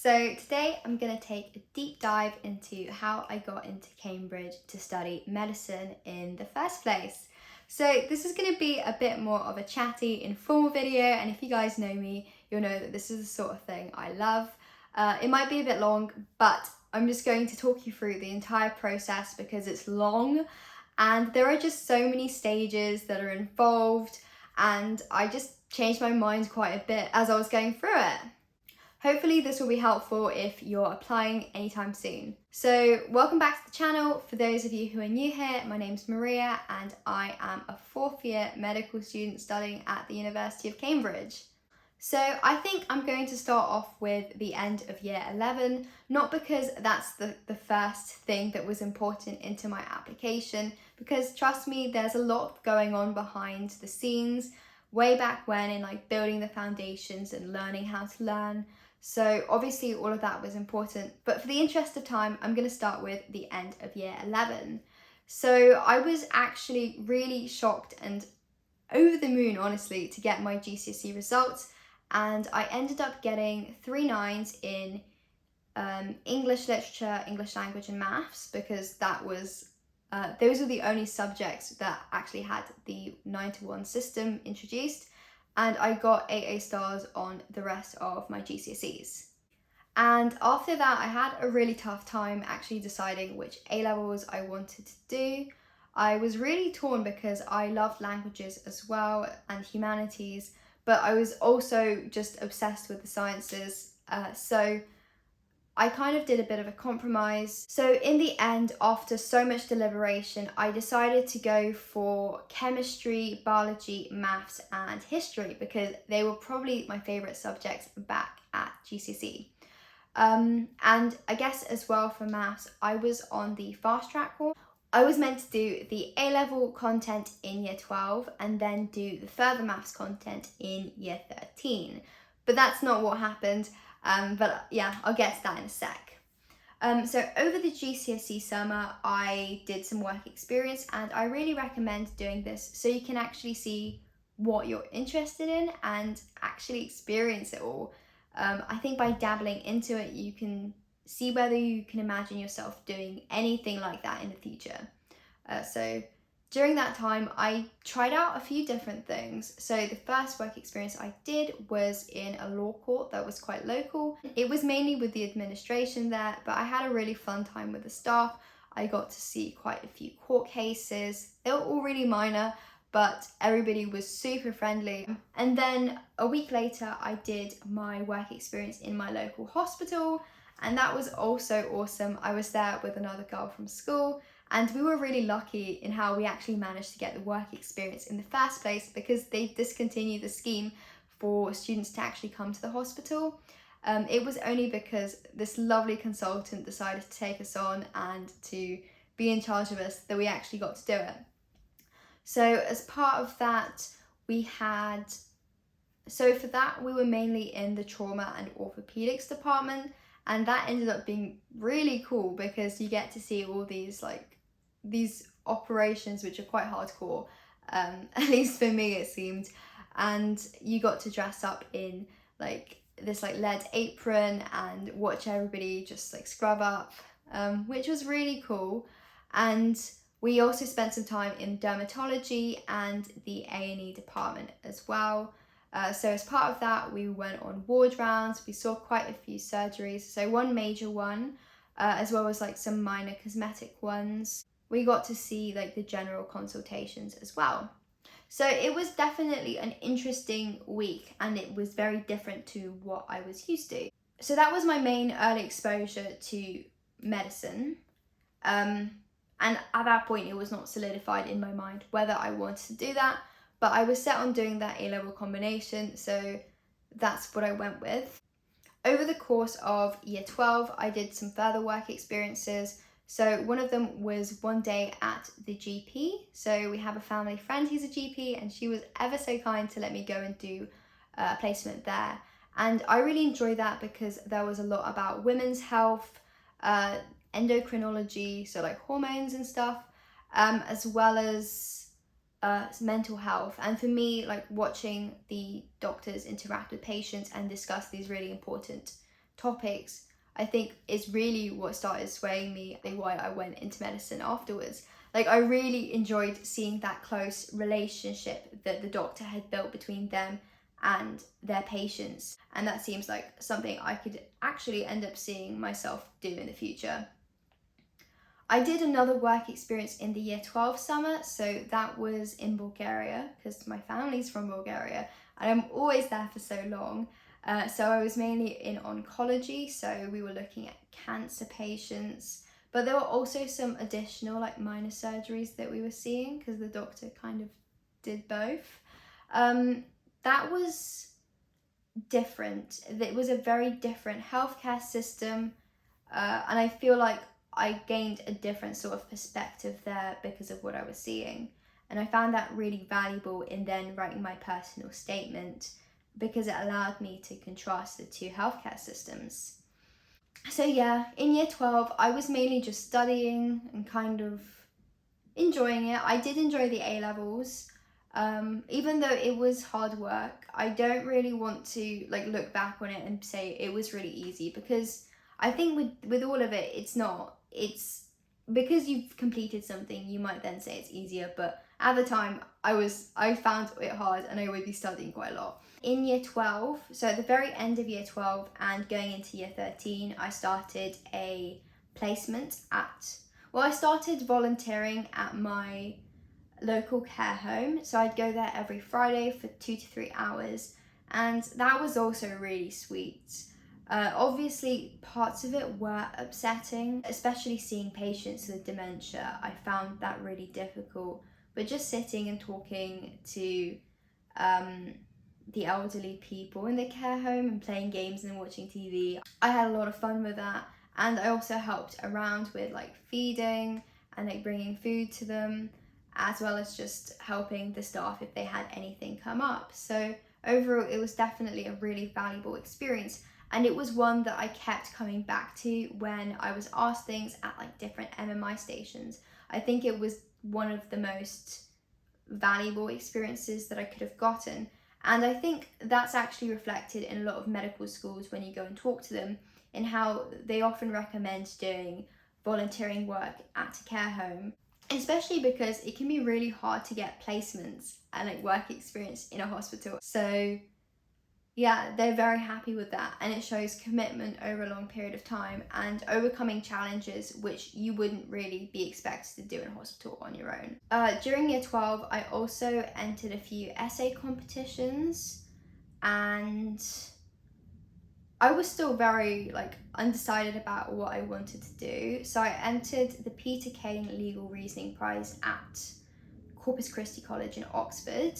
So today I'm going to take a deep dive into how I got into Cambridge to study medicine in the first place. So this is going to be a bit more of a chatty, informal video, and if you guys know me, you'll know that this is the sort of thing I love. It might be a bit long, but I'm just going to talk you through the entire process because it's long and there are just so many stages that are involved, and I just changed my mind quite a bit as I was going through it. Hopefully this will be helpful if you're applying anytime soon. So welcome back to the channel. For those of you who are new here, my name's Maria and I am a fourth year medical student studying at the University of Cambridge. So I think I'm going to start off with the end of year 11, not because that's the first thing that was important into my application, because trust me, there's a lot going on behind the scenes way back when in like building the foundations and learning how to learn. So obviously all of that was important, but for the interest of time, I'm going to start with the end of year 11. So I was actually really shocked and over the moon, honestly, to get my GCSE results, and I ended up getting 3 9s in English literature, English language and maths, because that was those were the only subjects that actually had the 9-to-1 system introduced, and I got 8 A stars on the rest of my GCSEs. And after that, I had a really tough time actually deciding which A levels I wanted to do. I was really torn because I loved languages as well and humanities, but I was also just obsessed with the sciences. So I kind of did a bit of a compromise. So in the end, after so much deliberation, I decided to go for chemistry, biology, maths and history because they were probably my favourite subjects back at GCSE. And I guess as well for maths, I was on the fast track course. I was meant to do the A-level content in year 12 and then do the further maths content in year 13. But that's not what happened. But yeah, I'll get to that in a sec. So over the GCSE summer, I did some work experience and I really recommend doing this so you can actually see what you're interested in and actually experience it all. I think by dabbling into it, you can see whether you can imagine yourself doing anything like that in the future. So during that time, I tried out a few different things. So the first work experience I did was in a law court that was quite local. It was mainly with the administration there, but I had a really fun time with the staff. I got to see quite a few court cases. They were all really minor, but everybody was super friendly. And then a week later, I did my work experience in my local hospital, and that was also awesome. I was there with another girl from school, and we were really lucky in how we actually managed to get the work experience in the first place because they discontinued the scheme for students to actually come to the hospital. It was only because this lovely consultant decided to take us on and to be in charge of us that we actually got to do it. So as part of that, we were mainly in the trauma and orthopedics department, and that ended up being really cool because you get to see all these operations which are quite hardcore, at least for me it seemed, and you got to dress up in this lead apron and watch everybody just scrub up, which was really cool. And we also spent some time in dermatology and the A&E department as well. So as part of that, we went on ward rounds. We saw quite a few surgeries. So one major one, as well as some minor cosmetic ones. We got to see the general consultations as well. So it was definitely an interesting week and it was very different to what I was used to. So that was my main early exposure to medicine. And at that point, it was not solidified in my mind whether I wanted to do that, but I was set on doing that A-level combination, so that's what I went with. Over the course of year 12, I did some further work experiences. So one of them was one day at the GP. So we have a family friend who's a GP and she was ever so kind to let me go and do a placement there. And I really enjoyed that because there was a lot about women's health, endocrinology, so hormones and stuff, as well as mental health. And for me, watching the doctors interact with patients and discuss these really important topics, I think is really what started swaying me and why I went into medicine afterwards. Like, I really enjoyed seeing that close relationship that the doctor had built between them and their patients. And that seems like something I could actually end up seeing myself do in the future. I did another work experience in the year 12 summer, so that was in Bulgaria, because my family's from Bulgaria and I'm always there for so long. So I was mainly in oncology, so we were looking at cancer patients, but there were also some additional like minor surgeries that we were seeing because the doctor kind of did both. That was different. It was a very different healthcare system, and I feel like I gained a different sort of perspective there because of what I was seeing. And I found that really valuable in then writing my personal statement because it allowed me to contrast the two healthcare systems. So yeah, in year 12, I was mainly just studying and kind of enjoying it. I did enjoy the A levels. Even though it was hard work, I don't really want to like look back on it and say it was really easy, because I think with all of it, it's not. It's because you've completed something, you might then say it's easier, but at the time I found it hard and I would be studying quite a lot. In year 12, so at the very end of year 12 and going into year 13, I started a placement I started volunteering at my local care home. So I'd go there every Friday for 2 to 3 hours, and that was also really sweet. Obviously, parts of it were upsetting, especially seeing patients with dementia. I found that really difficult. But just sitting and talking to the elderly people in the care home and playing games and watching TV, I had a lot of fun with that. And I also helped around with like feeding and like bringing food to them, as well as just helping the staff if they had anything come up. So overall, it was definitely a really valuable experience. And it was one that I kept coming back to when I was asked things at like different MMI stations. I think it was one of the most valuable experiences that I could have gotten. And I think that's actually reflected in a lot of medical schools when you go and talk to them, in how they often recommend doing volunteering work at a care home, especially because it can be really hard to get placements and like work experience in a hospital. So yeah, they're very happy with that, and it shows commitment over a long period of time and overcoming challenges which you wouldn't really be expected to do in a hospital on your own. During year 12, I also entered a few essay competitions, and I was still very like undecided about what I wanted to do. So I entered the Peter Kane Legal Reasoning Prize at Corpus Christi College in Oxford,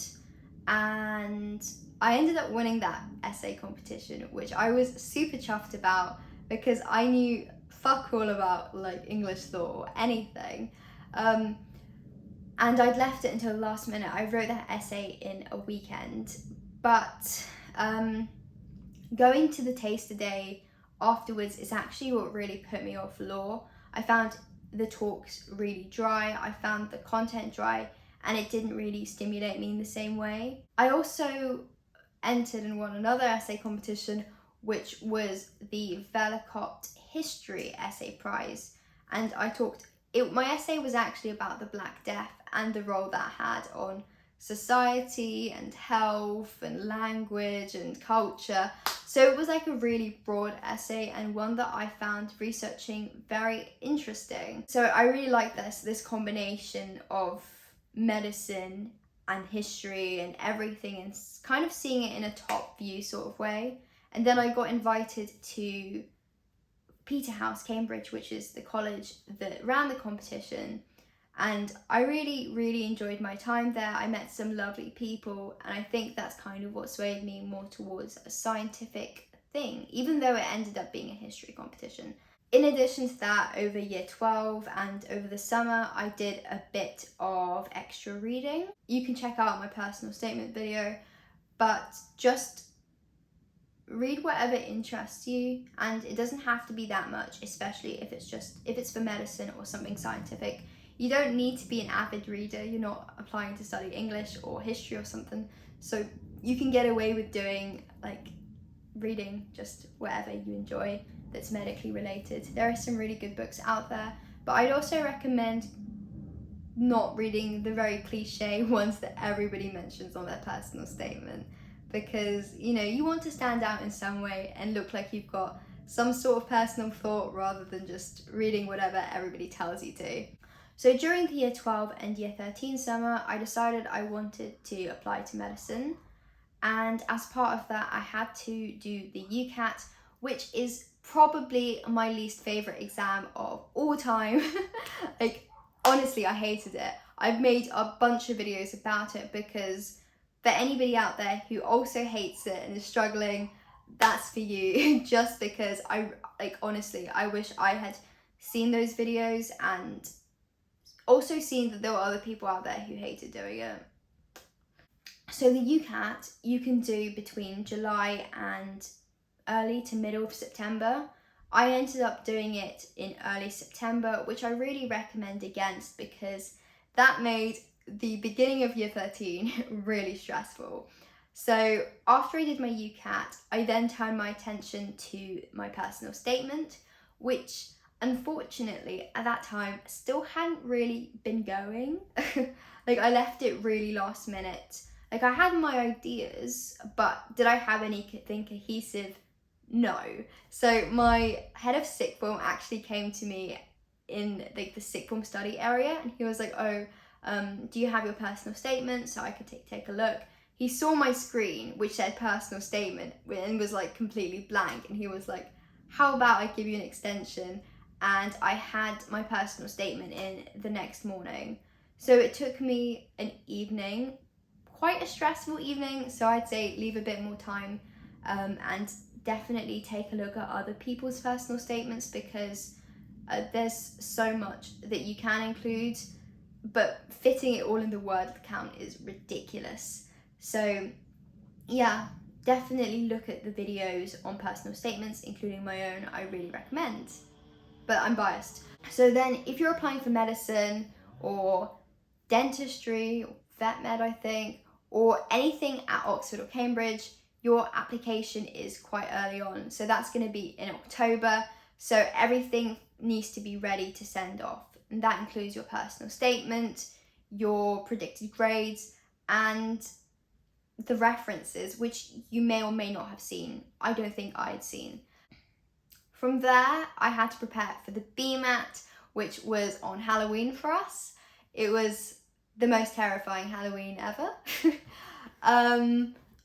and I ended up winning that essay competition, which I was super chuffed about because I knew fuck all about like English thought or anything. And I'd left it until the last minute. I wrote that essay in a weekend, but going to the taster day afterwards is actually what really put me off law. I found the talks really dry, I found the content dry, and it didn't really stimulate me in the same way. I also entered and won another essay competition, which was the Felicopt History Essay Prize, and my essay was actually about the Black Death and the role that had on society and health and language and culture. So it was like a really broad essay and one that I found researching very interesting. So I really like this combination of medicine and history and everything, and kind of seeing it in a top view sort of way. And then I got invited to Peterhouse, Cambridge, which is the college that ran the competition. And I really, really enjoyed my time there. I met some lovely people, and I think that's kind of what swayed me more towards a scientific thing, even though it ended up being a history competition. In addition to that, over year 12 and over the summer, I did a bit of extra reading. You can check out my personal statement video, but just read whatever interests you, and it doesn't have to be that much, especially if it's for medicine or something scientific. You don't need to be an avid reader. You're not applying to study English or history or something. So you can get away with doing like reading just whatever you enjoy that's medically related. There are some really good books out there, but I'd also recommend not reading the very cliche ones that everybody mentions on their personal statement, because you want to stand out in some way and look like you've got some sort of personal thought rather than just reading whatever everybody tells you to. So during the year 12 and year 13 summer, I decided I wanted to apply to medicine, and as part of that I had to do the Ucat, which is probably my least favourite exam of all time. Like, honestly, I hated it. I've made a bunch of videos about it because for anybody out there who also hates it and is struggling, that's for you. Just because honestly, I wish I had seen those videos and also seen that there were other people out there who hated doing it. So the Ucat you can do between July and early to middle of September. I ended up doing it in early September, which I really recommend against because that made the beginning of year 13 really stressful. So after I did my Ucat, I then turned my attention to my personal statement, which unfortunately at that time still hadn't really been going. Like, I left it really last minute. Like, I had my ideas, but did I have anything cohesive? No. So my head of sixth form actually came to me in like the sixth form study area, and he was like, "Oh, do you have your personal statement so I could take a look?" He saw my screen which said personal statement and was like completely blank, and he was like, "How about I give you an extension?" And I had my personal statement in the next morning. So it took me an evening, quite a stressful evening, so I'd say leave a bit more time, and definitely take a look at other people's personal statements because there's so much that you can include, but fitting it all in the word count is ridiculous. So yeah, definitely look at the videos on personal statements, including my own. I really recommend, but I'm biased. So then if you're applying for medicine or dentistry, or vet med, I think, or anything at Oxford or Cambridge, your application is quite early on. So that's going to be in October. So everything needs to be ready to send off. And that includes your personal statement, your predicted grades, and the references, which you may or may not have seen. I don't think I had seen. From there, I had to prepare for the Bmat, which was on Halloween for us. It was the most terrifying Halloween ever.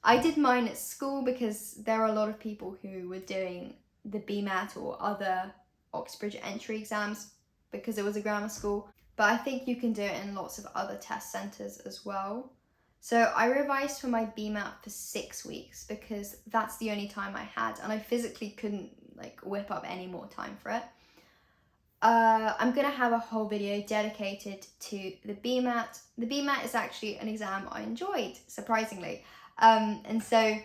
I did mine at school because there are a lot of people who were doing the Bmat or other Oxbridge entry exams because it was a grammar school, but I think you can do it in lots of other test centres as well. So I revised for my Bmat for 6 weeks because that's the only time I had, and I physically couldn't whip up any more time for it. I'm gonna have a whole video dedicated to the Bmat. The Bmat is actually an exam I enjoyed, surprisingly. And so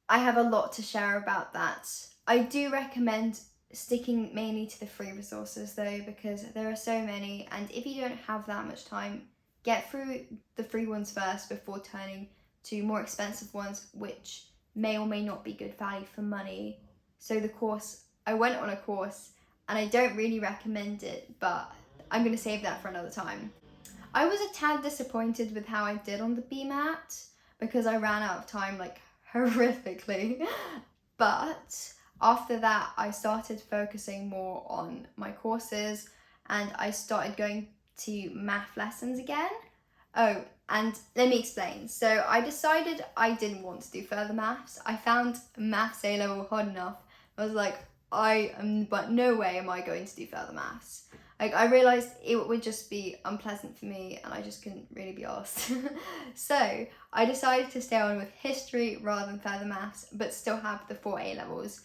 I have a lot to share about that. I do recommend sticking mainly to the free resources though, because there are so many, and if you don't have that much time, get through the free ones first before turning to more expensive ones, which may or may not be good value for money. So I went on a course and I don't really recommend it, but I'm going to save that for another time. I was a tad disappointed with how I did on the Bmat because I ran out of time horrifically. But after that, I started focusing more on my courses and I started going to math lessons again. Oh, and let me explain. So I decided I didn't want to do further maths. I found maths A level hard enough. I was like, but no way am I going to do further maths. I realised it would just be unpleasant for me and I just couldn't really be asked. So I decided to stay on with history rather than further maths, but still have the 4 A levels.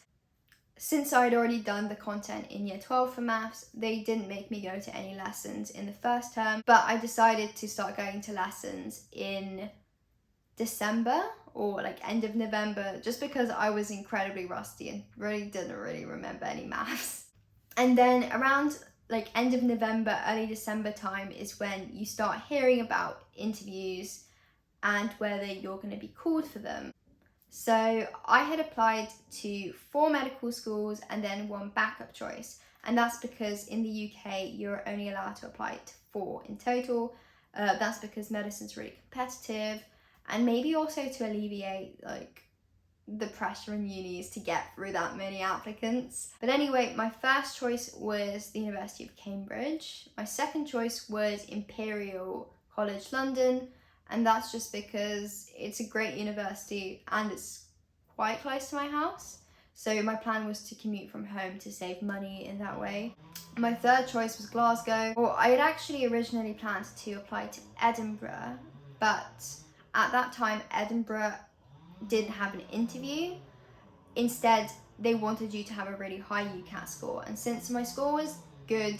Since I'd already done the content in year 12 for maths, they didn't make me go to any lessons in the first term, but I decided to start going to lessons in December or end of November, just because I was incredibly rusty and didn't remember any maths. And then around end of November, early December time is when you start hearing about interviews and whether you're going to be called for them. So I had applied to 4 medical schools and then 1 backup choice. And that's because in the UK, you're only allowed to apply to 4 in total. That's because medicine's really competitive, and maybe also to alleviate like the pressure in unis to get through that many applicants. But anyway, my first choice was the University of Cambridge. My second choice was Imperial College London, and that's just because it's a great university and it's quite close to my house. So my plan was to commute from home to save money in that way. My third choice was Glasgow. Well, I had actually originally planned to apply to Edinburgh, but at that time Edinburgh didn't have an interview. Instead, they wanted you to have a really high Ucat score. And since my score was good,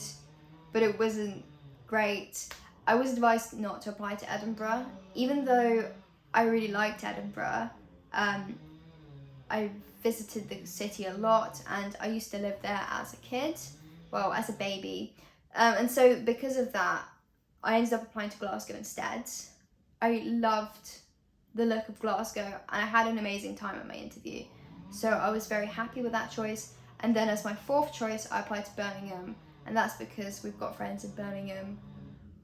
but it wasn't great, I was advised not to apply to Edinburgh. Even though I really liked Edinburgh, I visited the city a lot and I used to live there as a kid, well, as a baby. And so because of that, I ended up applying to Glasgow instead. I loved the look of Glasgow and I had an amazing time at my interview. So I was very happy with that choice. And then as my fourth choice, I applied to Birmingham, and that's because we've got friends in Birmingham.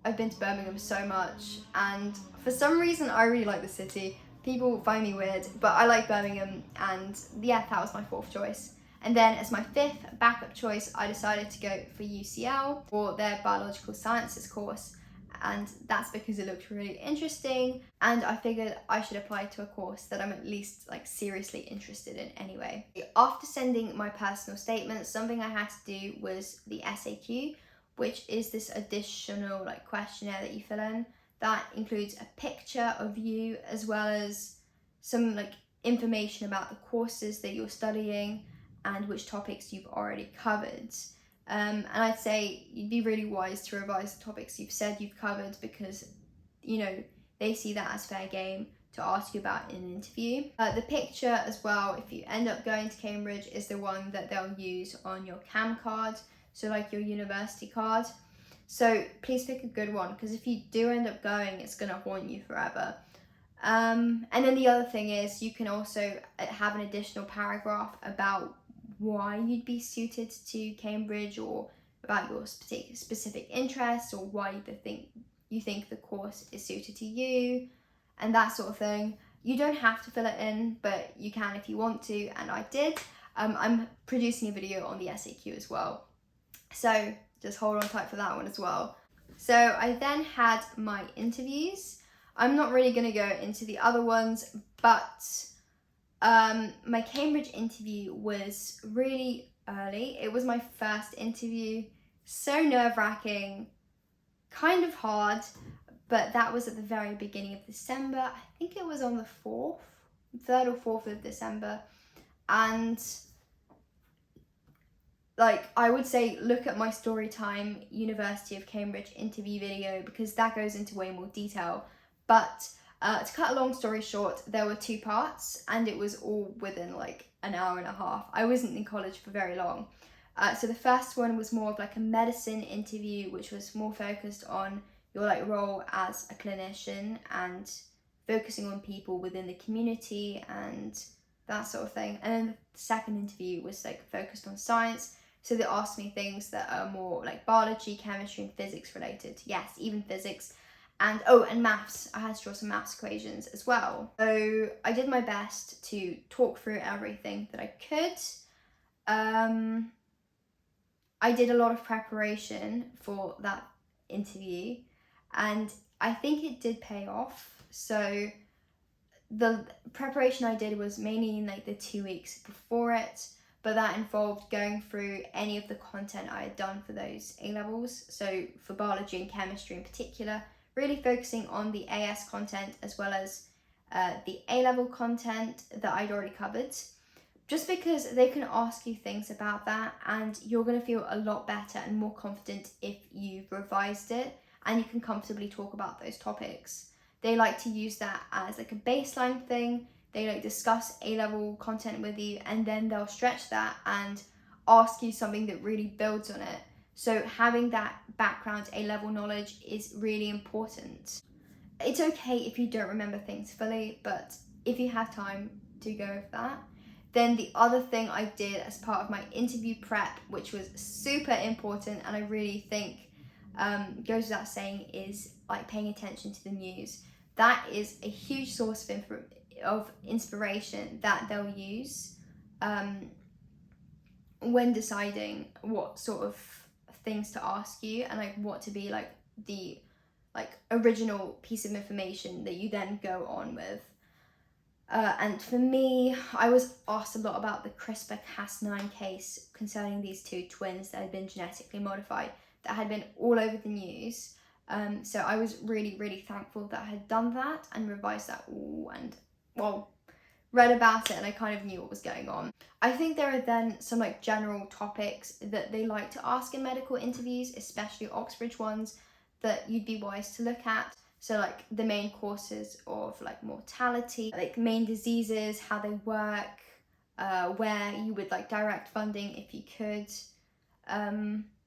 I've been to Birmingham so much, and for some reason I really like the city. People find me weird, but I like Birmingham, and yeah, that was my fourth choice. And then as my fifth backup choice, I decided to go for UCL for their biological sciences course. And that's because it looked really interesting, and I figured I should apply to a course that I'm at least like seriously interested in anyway. After sending my personal statements, something I had to do was the SAQ, which is this additional like questionnaire that you fill in that includes a picture of you as well as some like information about the courses that you're studying and which topics you've already covered. And I'd say you'd be really wise to revise the topics you've said you've covered, because, you know, they see that as fair game to ask you about in an interview. The picture as well, if you end up going to Cambridge, is the one that they'll use on your CAM card, so like your university card. So please pick a good one, because if you do end up going, it's going to haunt you forever. And then the other thing is you can also have an additional paragraph about why you'd be suited to Cambridge, or about your specific interests, or why you think the course is suited to you, and that sort of thing. You don't have to fill it in, but you can if you want to, and I did. I'm producing a video on the SAQ as well, so just hold on tight for that one as well. So I then had my interviews. I'm not really going to go into the other ones, but my Cambridge interview was really early. It was my first interview, so nerve-wracking, kind of hard, but that was at the very beginning of December. I think it was on the 3rd or 4th of December, and like I would say look at my Storytime University of Cambridge interview video, because that goes into way more detail. But to cut a long story short, there were 2 parts and it was all within like an hour and a half. I wasn't in college for very long. So the first one was more of like a medicine interview, which was more focused on your like role as a clinician and focusing on people within the community and that sort of thing. And then the second interview was like focused on science. So they asked me things that are more like biology, chemistry and physics related. Yes, even physics. And and maths. I had to draw some maths equations as well. So I did my best to talk through everything that I could. I did a lot of preparation for that interview, and I think it did pay off. So the preparation I did was mainly in like the 2 weeks before it, but that involved going through any of the content I had done for those A-levels. So for biology and chemistry in particular, really focusing on the AS content as well as the A-level content that I'd already covered, just because they can ask you things about that and you're going to feel a lot better and more confident if you've revised it and you can comfortably talk about those topics. They like to use that as like a baseline thing. They like discuss A-level content with you and then they'll stretch that and ask you something that really builds on it. So having that background A-level knowledge is really important. It's okay if you don't remember things fully, but if you have time, to go with that. Then the other thing I did as part of my interview prep, which was super important and I really think goes without saying, is like paying attention to the news. That is a huge source of inspiration that they'll use when deciding what sort of things to ask you and like what to be like the original piece of information that you then go on with. And for me, I was asked a lot about the CRISPR-Cas9 case concerning these two twins that had been genetically modified, that had been all over the news. So I was really, really thankful that I had done that and revised that all and, well, read about it, and I kind of knew what was going on. I think there are then some like general topics that they like to ask in medical interviews, especially Oxbridge ones, that you'd be wise to look at. So like the main causes of like mortality, like main diseases, how they work, where you would like direct funding if you could.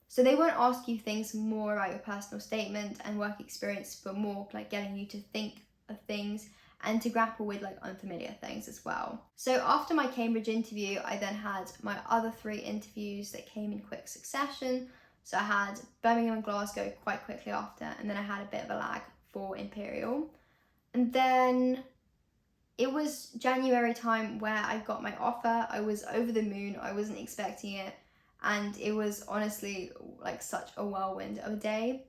So they won't ask you things more about your personal statement and work experience, but more like getting you to think of things and to grapple with like unfamiliar things as well. So after my Cambridge interview, I then had my other 3 interviews that came in quick succession. So I had Birmingham and Glasgow quite quickly after, and then I had a bit of a lag for Imperial. And then it was January time where I got my offer. I was over the moon. I wasn't expecting it. And it was honestly like such a whirlwind of a day.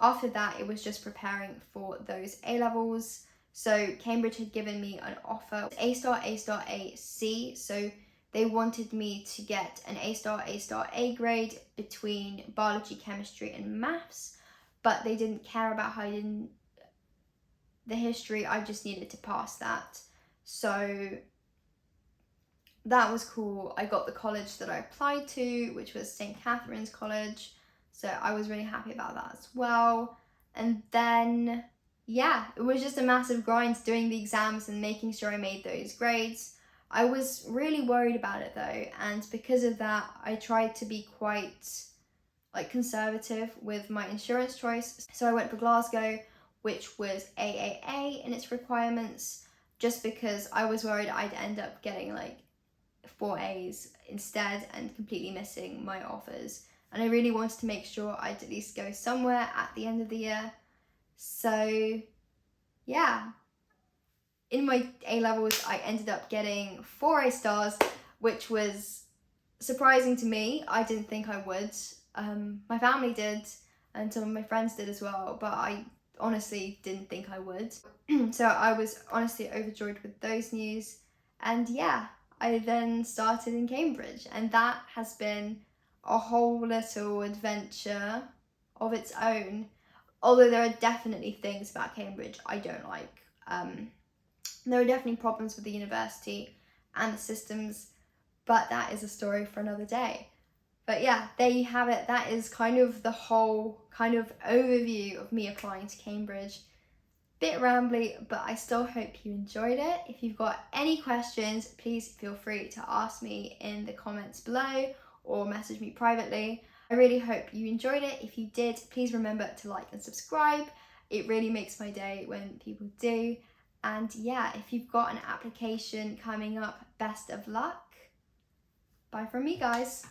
After that, it was just preparing for those A-levels. So Cambridge had given me an offer, A star, A star, A, C. So they wanted me to get an A star, A star, A grade between biology, chemistry and maths, but they didn't care about how I did the history. I just needed to pass that. So that was cool. I got the college that I applied to, which was St. Catherine's College. So I was really happy about that as well. And then, yeah, it was just a massive grind doing the exams and making sure I made those grades. I was really worried about it though, and because of that, I tried to be quite like conservative with my insurance choice. So I went for Glasgow, which was AAA in its requirements, just because I was worried I'd end up getting like 4 A's instead and completely missing my offers. And I really wanted to make sure I'd at least go somewhere at the end of the year. So yeah, in my A-levels, I ended up getting 4 A stars, which was surprising to me. I didn't think I would. My family did, and some of my friends did as well, but I honestly didn't think I would. So I was honestly overjoyed with those news. And yeah, I then started in Cambridge, and that has been a whole little adventure of its own. Although there are definitely things about Cambridge I don't like. There are definitely problems with the university and the systems, but that is a story for another day. But yeah, there you have it. That is kind of the whole kind of overview of me applying to Cambridge. Bit rambly, but I still hope you enjoyed it. If you've got any questions, please feel free to ask me in the comments below or message me privately. I really hope you enjoyed it. If you did, please remember to like and subscribe. It really makes my day when people do. And yeah, if you've got an application coming up, best of luck. Bye from me, guys.